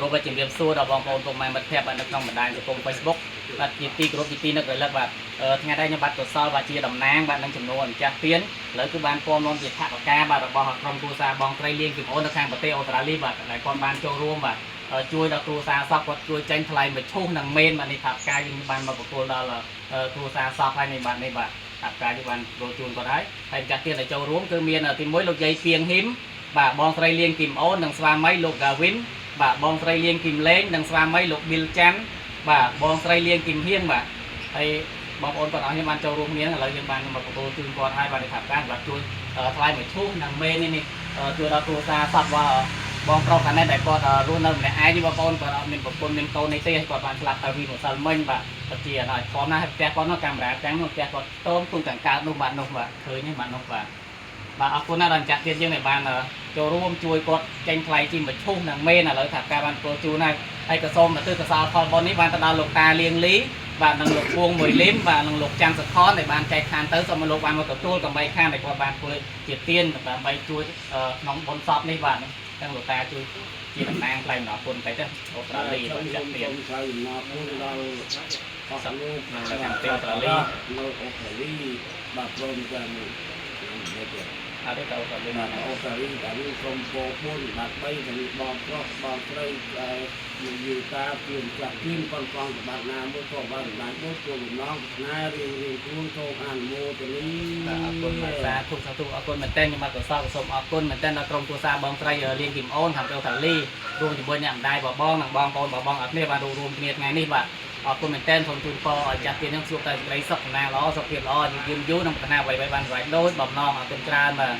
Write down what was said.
រូបជំរាបសួរដល់បងប្អូនពុកម៉ែមិត្តភ័ក្តិបាទនៅក្នុងបណ្ដាញសង្គម Facebook បាទជាទីគោរពជាទីនឹករលឹកបាទថ្ងៃនេះខ្ញុំបាទកសលបាទជាតំណាងបាទនឹងចំនួនម្ចាស់ទៀនឥឡូវគឺបានពំនាំជាថវិកាបាទរបស់ក្រុមគ្រួសារបងត្រីលៀងពីអូននៅខាងប្រទេសអូស្ត្រាលីបាទដែលគាត់បានចូលរួមបាទជួយដល់គ្រួសារសពគាត់ជួយចេញថ្លៃមឈូសនិងមេនបាទនេះថវិកាយើងបានមកប្រគល់ដល់គ្រួសារសពហើយនេះបាទនេះបាទថវិកាយើងបានចូលជូនគាត់ហើយម្ចាស់ទៀនដែលចូលរួមគឺមានទី1លោកយាយពីងហ៊ីមបាទបងត្រីលៀងគីមអូននិងស្វាមីលោកកាវិនបាទបងស្រីលៀងគីមលេងនិងស្វាមីលោកប៊ីលច័ន្ទបាទបងស្រីលៀងគីមហៀងបាទហើយបងប្អូនគាត់អស់ខ្ញុំបានចូលរួមគ្នាឥឡូវយើងបានមកទទួលជូនគាត់ហើយបាទថាការបាទជួយថ្លៃមួយឈូសនិងមេនេះជួយដល់គ្រួសារសពបងប្រុសខាងនេះដែលគាត់រស់នៅម្នាក់ឯងនេះបងប្អូនគាត់អត់មានប្រពន្ធមានកូននេះទេហើយគាត់បានស្លាប់ទៅពីម្សិលមិញបាទគាត់ជាអត់ធំណាស់ហើយផ្ទះគាត់នោះកាមេរ៉ាទាំងនោះផ្ទះគាត់តូនគុំទាំងកើតនោះបាទនោះបាទឃើញទេបាទនោះបាទបាទអរគុណណាស់ដល់ចាក់ទៀតយើងដែលបានចូលរួមជួយគាត់ចេញថ្លៃជីមឈូសនិងមេនឥឡូវថាការបានចូលជូនហើយក៏សូមទិដ្ឋកសោផលបុណ្យនេះបានទៅដល់លោកតាលៀងលីបាទនឹងលោកពួងមួយលឹមបាទនឹងលោកច័ន្ទសខនដែលបានចែកខានទៅសូមឲ្យលោកបានមកទទួលកំបីខានដែលគាត់បានធ្វើជាទានដើម្បីជួយក្នុងបុណ្យសពនេះបាទទាំងលោកតាជួយជាតំណាងថ្លៃអំណរគុណទៅអូស្ត្រាលីបាទចាក់ទានថ្លៃអំណរគុណដល់អស់លោកនៅខាងប្រទេសអូស្ត្រាលីនៅអូស្ត្រាលីបាទព្រមទាំងអត់ទេទៅអូស្ត្រាលីបាទអូស្ត្រាលីបាទសូមពោពុនបាទ3ទាំងបងប្រុសបងស្រីនិយាយតាពីចាក់ទៀនប៉ុនផងបាទណាមួយក៏បានបានដូចគោលបំណងណារៀងខ្លួនចូលអនុមោទនីអរគុណសាធុអរគុណមែនតើខ្ញុំបាទកសលសូមអរគុណមែនតើដល់ក្រុមគ្រួសារបងស្រីលៀងគីមអូនខាងអូស្ត្រាលីរួមជាមួយអ្នកម្ដាយបងនិងបងប្អូនបងអត់គ្នាបានរួមគ្នាថ្ងៃនេះបាទអរគុណមែនតើសូមជូនពរឲ្យចាស់ទៀននឹងជួបតែសេចក្តីសុខសំណាងល្អសុខភាពល្អយូរនឹងប្រាថ្នាអ្វីៗបានសម្រេចដោយបំណងអរគុណច្រើនបាទ